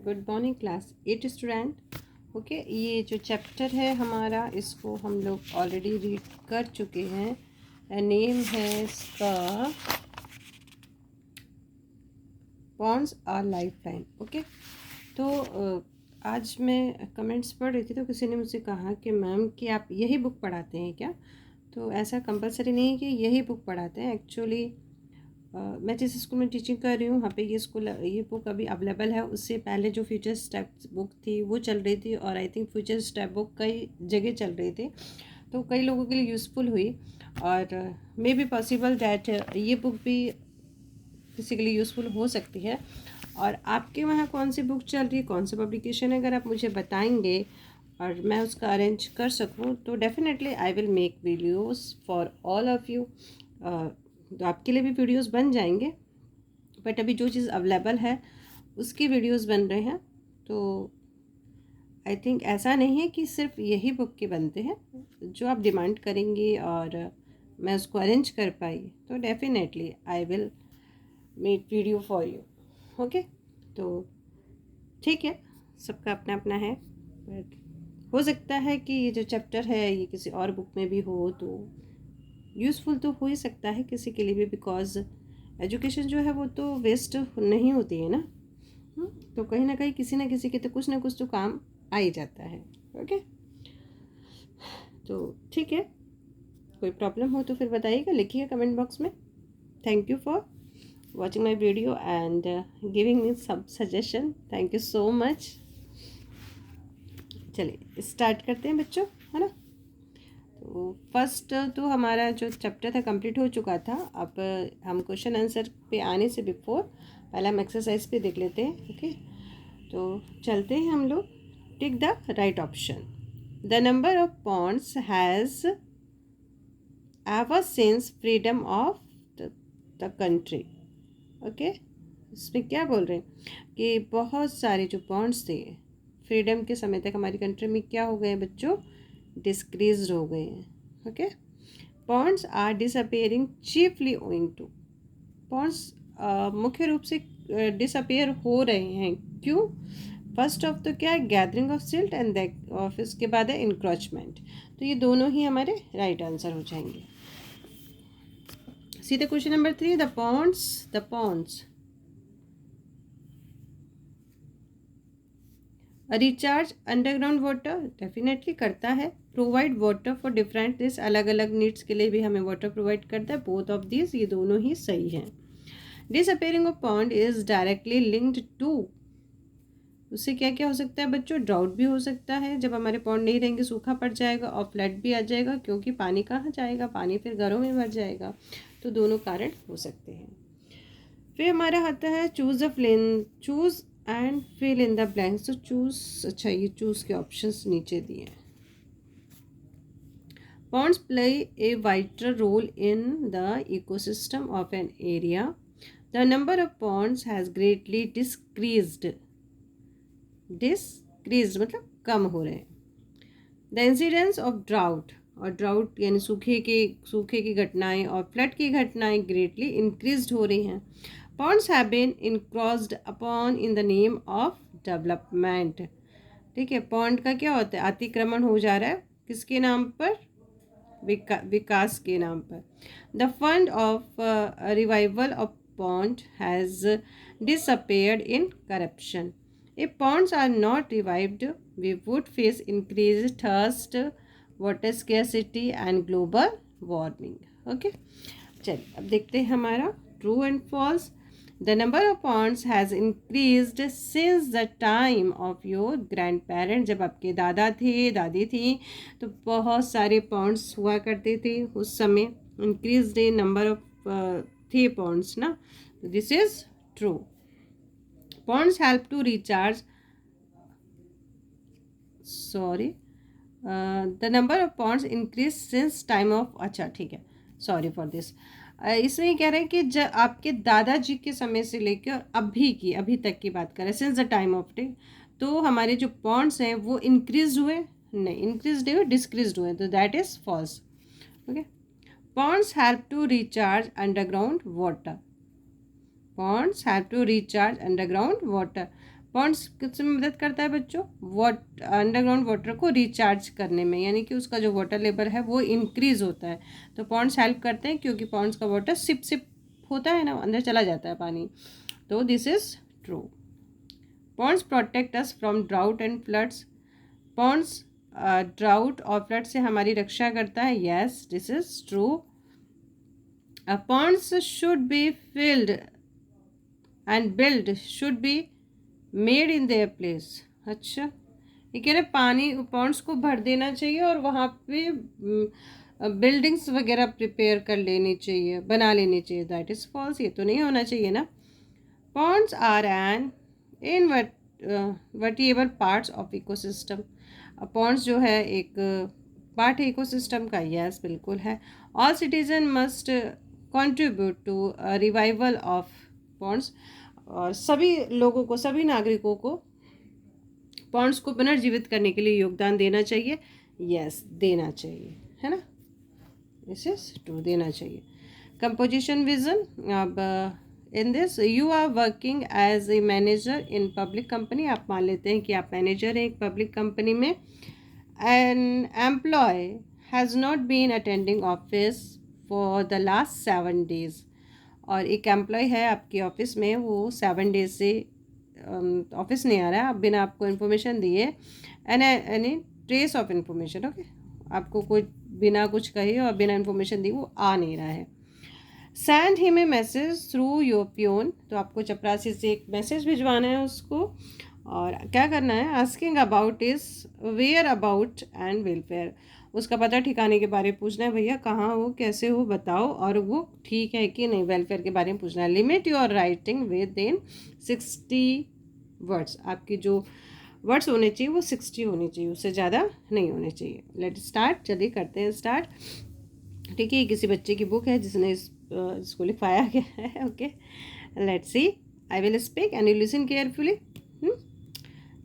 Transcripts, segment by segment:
Good morning class 8 student. Okay, ये जो chapter है हमारा, इसको हम लोग ऑलरेडी रीड कर चुके हैं। नेम है इसका bonds our life time. Okay, तो आज मैं कमेंट्स पढ़ रही थी तो किसी ने मुझसे कहा कि मैम कि आप यही बुक पढ़ाते हैं क्या? तो ऐसा कंपलसरी नहीं है कि यही बुक पढ़ाते हैं। एक्चुअली मैं जिस स्कूल में टीचिंग कर रही हूँ वहाँ पे ये बुक अभी अवेलेबल है। उससे पहले जो फ्यूचर स्टेप बुक थी वो चल रही थी, और I think future step book कई जगह चल रही थी, तो कई लोगों के लिए यूज़फुल हुई। और मे बी पॉसिबल डैट ये बुक भी किसी के लिए यूज़फुल हो सकती है। और आपके वहाँ कौन सी बुक चल रही है, कौन सा पब्लिकेशन है, अगर आप मुझे बताएंगे और मैं उसका अरेंज कर सकूँ तो definitely I will make videos for all of you. तो आपके लिए भी वीडियोस बन जाएंगे, बट अभी जो चीज़ अवेलेबल है उसकी वीडियोस बन रहे हैं। तो आई थिंक ऐसा नहीं है कि सिर्फ यही बुक के बनते हैं। जो आप डिमांड करेंगे और मैं उसको अरेंज कर पाई तो definitely I will make video for you. Okay, तो ठीक है, सबका अपना अपना है। बट हो सकता है कि ये जो चैप्टर है ये किसी और बुक में भी हो तो यूज़फुल तो हो ही सकता है किसी के लिए भी, बिकॉज एजुकेशन जो है वो तो वेस्ट नहीं होती है ना। तो कहीं ना कहीं किसी ना किसी के तो कुछ ना कुछ तो काम आ ही जाता है। ओके, तो ठीक है, कोई प्रॉब्लम हो तो फिर बताइएगा, लिखिएगा कमेंट बॉक्स में। Thank you for watching my video and giving me सब suggestion. Thank you so much. चलिए स्टार्ट करते हैं बच्चों, है ना। तो फर्स्ट तो हमारा जो चैप्टर था कंप्लीट हो चुका था। अब हम क्वेश्चन आंसर पे आने से बिफोर पहले हम एक्सरसाइज पे देख लेते हैं। ओके, तो चलते हैं हम लोग। Tick the right option. The number of ponds has ever since freedom of the country. Okay, इसमें क्या बोल रहे हैं कि बहुत सारे जो पॉन्ड्स थे फ्रीडम के समय तक हमारी कंट्री में क्या हो गए हैं बच्चों, डिस्क्रीज हो गए हैं। Okay, ponds are disappearing chiefly owing to. Ponds मुख्य रूप से डिसअपेयर हो रहे हैं, क्यों? फर्स्ट ऑफ तो क्या है, gathering of silt, end of इसके बाद है इंक्रोचमेंट। तो ये दोनों ही हमारे राइट आंसर हो जाएंगे। सीधे question number 3, the ponds recharge underground water, definitely करता है। Provide water for different this, अलग अलग नीड्स के लिए भी हमें वाटर प्रोवाइड करता है। बोथ ऑफ दिस, ये दोनों ही सही हैं। Disappearing of pond is directly linked to, उससे क्या क्या हो सकता है बच्चों, ड्राउट भी हो सकता है, जब हमारे पॉन्ड नहीं रहेंगे सूखा पड़ जाएगा, और फ्लड भी आ जाएगा, क्योंकि पानी कहाँ जाएगा, पानी फिर घरों में भर जाएगा। तो दोनों कारण हो सकते हैं। फिर हमारा आता है choose and fill in the blanks. तो चूज, अच्छा ये चूज के ऑप्शंस नीचे दिए हैं। Ponds play a vital role in the ecosystem of an area. The number of ponds has greatly decreased मतलब कम हो रहे हैं। द इंसिडेंस ऑफ ड्राउट, और ड्राउट यानी सूखे की घटनाएं और फ्लड की घटनाएं ग्रेटली इंक्रीज हो रही हैं। Ponds have been encroached upon in the name of development. ठीक है, पॉन्ड का क्या होता है, अतिक्रमण हो जा रहा है, किसके नाम पर, विकास के नाम पर। The fund of revival of pond has disappeared in corruption. If ponds are not revived, we would face increased thirst, water scarcity and global warming. Okay, चलिए अब देखते हैं हमारा true and false. The number of ponds has increased since the time of your grandparents. जब आपके दादा थे, दादी थी, तो बहुत सारे ponds हुआ करते थे उस समय। Increased in number of थे ponds ना, तो this is true. Ponds help to recharge, the number of ponds increase since time of, अच्छा ठीक है, सॉरी फॉर दिस। इसमें ये कह रहे हैं कि जब आपके दादाजी के समय से लेकर अभी तक की बात करें, since the time of day, तो हमारे जो पॉन्ड्स हैं वो इंक्रीज हुए नहीं, इंक्रीज हुए, डिस्क्रीज हुए, तो that is false. Okay, ponds help to recharge underground water. Ponds have to recharge underground water. Ponds किस में मदद करता है बच्चों? अंडरग्राउंड वाटर को रिचार्ज करने में, यानी कि उसका जो वाटर लेवल है वो इंक्रीज होता है। तो पॉन्ड्स हेल्प करते हैं, क्योंकि पॉन्ड्स का वाटर सिप सिप होता है ना, अंदर चला जाता है पानी। तो this is true. Ponds protect us from drought and floods. Ponds drought और फ्लड से हमारी रक्षा करता है। Yes, this is true. Ponds should be filled and build should be made in their place. अच्छा, ये कह रहे पानी पॉन्ड्स को भर देना चाहिए और वहाँ पे बिल्डिंग्स वगैरह प्रिपेयर कर लेनी चाहिए, बना लेनी चाहिए। दैट इज़ फॉल्स, ये तो नहीं होना चाहिए ना। Ponds are an invertible parts of ecosystem. Ponds जो है एक पार्ट है इकोसिस्टम का। यस, बिल्कुल है। All citizen must contribute to revival of ponds. और सभी लोगों को, सभी नागरिकों को पॉन्ड्स को पुनर्जीवित करने के लिए योगदान देना चाहिए। यस, देना चाहिए, है ना। दिस इज टू, देना चाहिए। Composition vision. अब in this you are working as a manager in public company. आप मान लेते हैं कि आप मैनेजर हैं एक पब्लिक कंपनी में। An employee has not been attending office for the last 7 days। और एक एम्प्लॉय है आपके ऑफिस में, वो 7 days से ऑफिस नहीं आ रहा है, आप बिना आपको इन्फॉर्मेशन दिए, any trace of information. Okay, आपको कोई बिना कुछ कहे और बिना इन्फॉर्मेशन दिए वो आ नहीं रहा है। Send him a message through your peon. तो आपको चपरासी से एक मैसेज भिजवाना है उसको, और क्या करना है? Asking about is where about and welfare. उसका पता ठिकाने के बारे में पूछना है, भैया कहाँ हो, कैसे हो, बताओ, और वो ठीक है कि नहीं, वेलफेयर के बारे में पूछना है। Limit your writing with in 60 words. आपकी जो वर्ड्स होने चाहिए वो 60 होने चाहिए, उससे ज़्यादा नहीं होने चाहिए। लेट स्टार्ट, चलिए करते हैं स्टार्ट। ठीक है, किसी बच्चे की बुक है जिसने इसको लिखवाया गया है। Okay, let's see. I will speak and you listen carefully.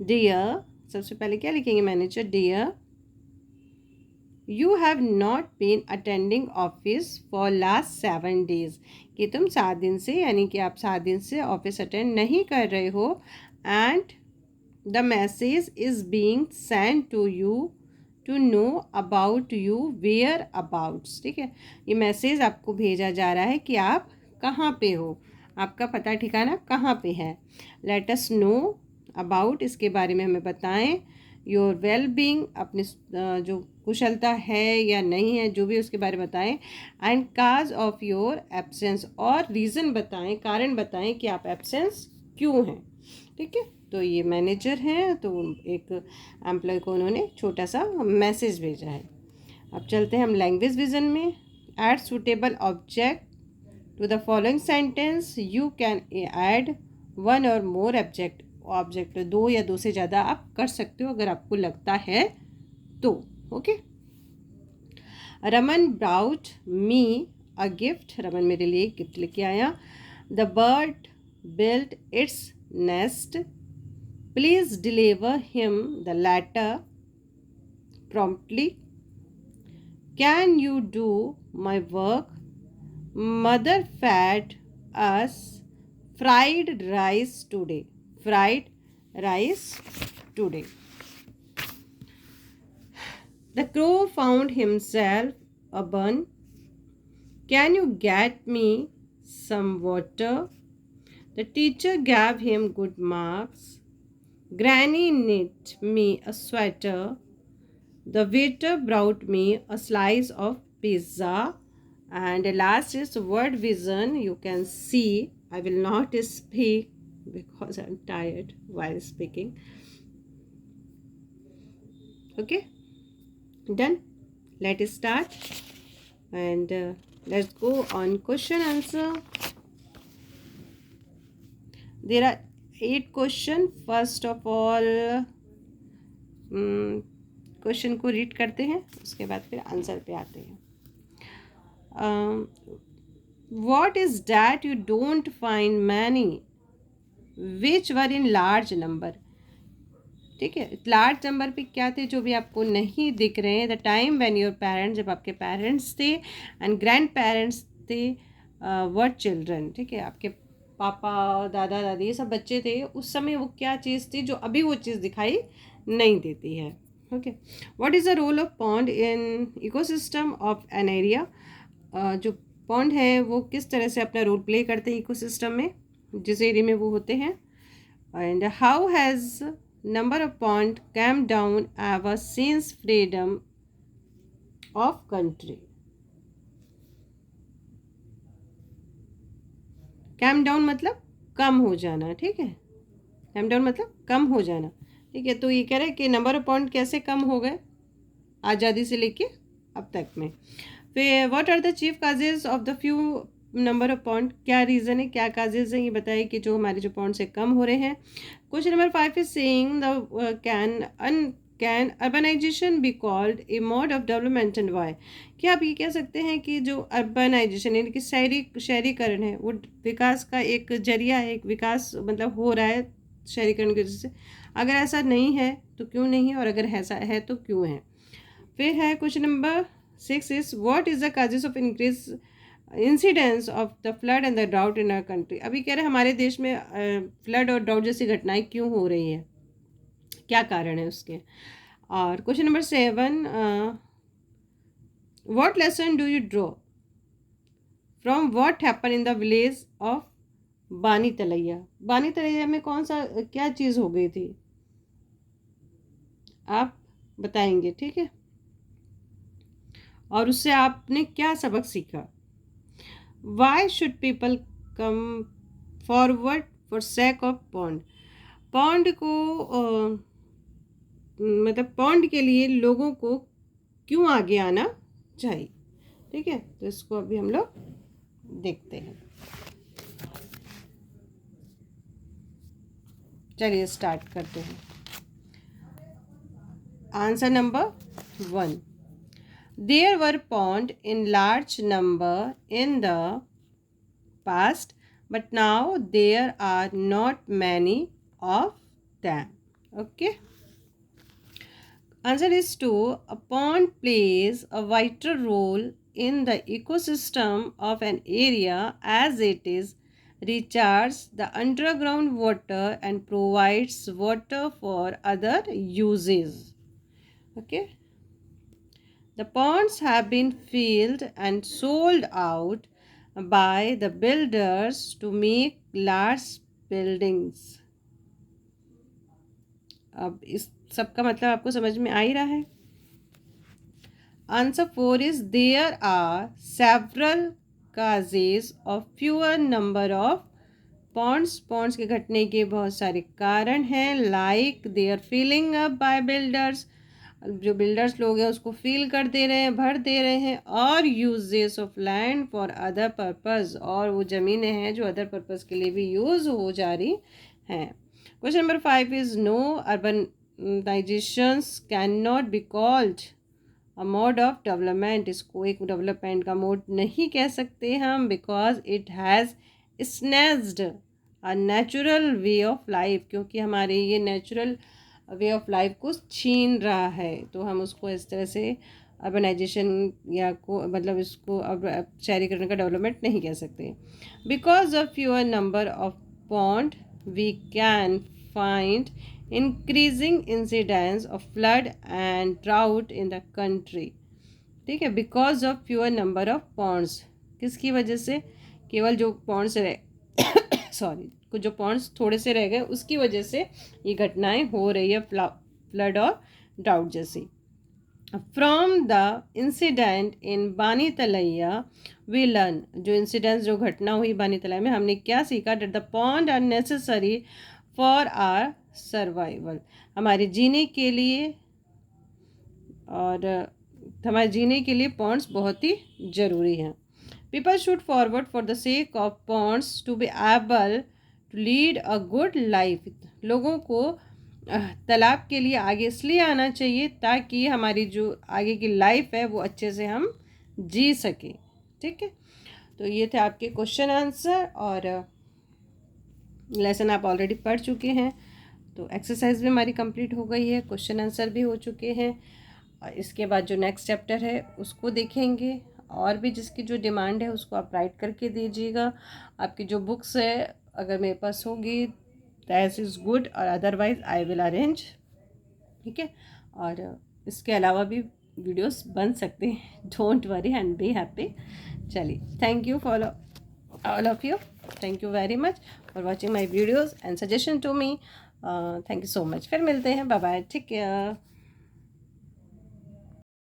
Dear, सबसे पहले क्या लिखेंगे manager? Dear, you have not been attending office for last 7 days। कि तुम 7 दिन से, यानी कि आप 7 दिन से ऑफिस अटेंड नहीं कर रहे हो। And the message is being send to you to know about you where abouts. ठीक है, ये मैसेज आपको भेजा जा रहा है कि आप कहाँ पे हो, आपका पता ठिकाना कहाँ पे है। लेट अस नो अबाउट, इसके बारे में हमें बताएं। योर वेल बींग, अपनी जो कुशलता है या नहीं है, जो भी उसके बारे में बताएं। And cause of your absence, और रीज़न बताएं, कारण बताएं कि आप एब्सेंस क्यों हैं। ठीक है, तो ये मैनेजर हैं, तो एक एम्प्लॉय को उन्होंने छोटा सा मैसेज भेजा है। अब चलते हैं हम लैंग्वेज विजन में। Add suitable object to the following sentence. You can add 1 or more object 2 या 2 से ज़्यादा आप कर सकते हो अगर आपको लगता है तो। Okay, Raman brought me a gift. Raman मेरे लिए गिफ्ट लेके आया। The bird built its nest. Please deliver him the letter promptly. Can you do my work? Mother fed us fried rice today. Fried rice today. The crow found himself a bun. Can you get me some water? The teacher gave him good marks. Granny knit me a sweater. The waiter brought me a slice of pizza. And last is word vision. You can see, I will not speak because I'm tired while speaking. Okay, done. Let's start and let's go on question answer. There are 8 questions. First of all, question को read करते हैं, उसके बाद फिर answer पे आते हैं। What is that you don't find many which were in large number? ठीक है, लार्ज नंबर पे क्या थे जो भी आपको नहीं दिख रहे हैं? The time when your parents, जब आपके पेरेंट्स थे, एंड ग्रैंड पेरेंट्स थे, वर चिल्ड्रन। ठीक है, आपके पापा दादा दादी ये सब बच्चे थे उस समय वो क्या चीज़ थी जो अभी वो चीज़ दिखाई नहीं देती है। Okay, what is the role of pond in ecosystem of an area? जो पॉन्ड है वो किस तरह से अपना रोल प्ले करते हैं इकोसिस्टम में जिस एरिया में वो होते हैं। And how has number of pond come down ever since freedom of country? Come down मतलब कम हो जाना, ठीक है, कम डाउन मतलब कम हो जाना, ठीक है। तो ये कह रहा है कि नंबर ऑफ पॉइंट कैसे कम हो गए आज़ादी से लेके अब तक में। फिर what are the chief causes of the few number of point, क्या रीज़न है, क्या काजेज हैं, ये बताइए कि जो हमारे जो पॉइंट से कम हो रहे हैं। Question number 5 is saying the can urbanisation be called a mode of development and why? क्या आप ये कह सकते हैं कि जो अर्बनाइजेशन यानी कि शहरीकरण है वो विकास का एक जरिया है, एक विकास मतलब हो रहा है शहरीकरण की वजह से? अगर ऐसा नहीं है तो क्यों नहीं है, और अगर ऐसा है तो क्यों है? फिर है question number 6 is what is the causes of increase incidence of the flood and the drought in our country? अभी कह रहे हैं हमारे देश में फ्लड और ड्राउट जैसी घटनाएं क्यों हो रही है, क्या कारण है उसके। और question number 7, what lesson do you draw from what happen in the village of बानी तलैया? बानी तलैया में कौन सा क्या चीज़ हो गई थी आप बताएंगे, ठीक है, और उससे आपने क्या सबक सीखा। Why should people come forward for sake of pond? Pond को मतलब पॉन्ड के लिए लोगों को क्यों आगे आना चाहिए, ठीक है। तो इसको अभी हम लोग देखते हैं। चलिए स्टार्ट करते हैं। Answer number 1, there were pond in large number in the past, but now there are not many of them. Okay. Answer is 2, a pond plays a vital role in the ecosystem of an area as it is recharges the underground water and provides water for other uses. Okay. The ponds have been filled and sold out by the builders to make large buildings. अब इस सब का मतलब आपको समझ में आ ही रहा है। Answer 4 is there are several causes of fewer number of ponds. Ponds के घटने के बहुत सारे कारण हैं, like they are filling up by builders, जो बिल्डर्स लोग हैं उसको फिल कर दे रहे हैं, भर दे रहे हैं, और uses of land for other purpose, और वो ज़मीनें हैं जो अदर पर्पस के लिए भी यूज़ हो जा रही हैं। Question number 5 is no urbanisations can not be called a mode of development. इसको एक डेवलपमेंट का मोड नहीं कह सकते हम, because it has snatched a natural way of life, क्योंकि हमारे ये नेचुरल वे ऑफ लाइफ को छीन रहा है। तो हम उसको इस तरह से अर्बनाइजेशन या को मतलब इसको अब शहरीकरण का डेवलपमेंट नहीं कह सकते। Because of fewer number of pond we can find increasing incidence of flood and drought in the country, ठीक है। Because of fewer number of ponds, किसकी वजह से? केवल जो पॉन्ड्स सॉरी कुछ जो पॉन्ड्स थोड़े से रह गए उसकी वजह से ये घटनाएं हो रही है, फ्लड और ड्राउट जैसी। From the incident in Bani Talaiya we learn, जो इंसिडेंट्स जो घटना हुई बानी तलैया में, हमने क्या सीखा? That the pond are necessary for our survival, हमारे जीने के लिए, और हमारे जीने के लिए पॉन्ड्स बहुत ही ज़रूरी हैं। People should forward for the sake of ponds to be able to lead a good life. लोगों को तालाब के लिए आगे इसलिए आना चाहिए ताकि हमारी जो आगे की लाइफ है वो अच्छे से हम जी सकें, ठीक है। तो ये थे आपके क्वेश्चन आंसर, और लेसन आप ऑलरेडी पढ़ चुके हैं, तो एक्सरसाइज भी हमारी कंप्लीट हो गई है, क्वेश्चन आंसर भी हो चुके हैं। और इसके बाद जो नेक्स्ट चैप्टर है उसको देखेंगे, और भी जिसकी जो डिमांड है उसको आप राइट करके दीजिएगा। आपकी जो बुक्स है अगर मेरे पास होगी दैट इज़ गुड, और अदरवाइज़ आई विल अरेंज। ठीक है, और इसके अलावा भी वीडियोस बन सकते हैं, don't worry and be happy. चलिए, thank you for all of you, thank you very much for watching my videos and suggestion to me. Thank you so much. फिर मिलते हैं, बाय बाय, टेक केयर।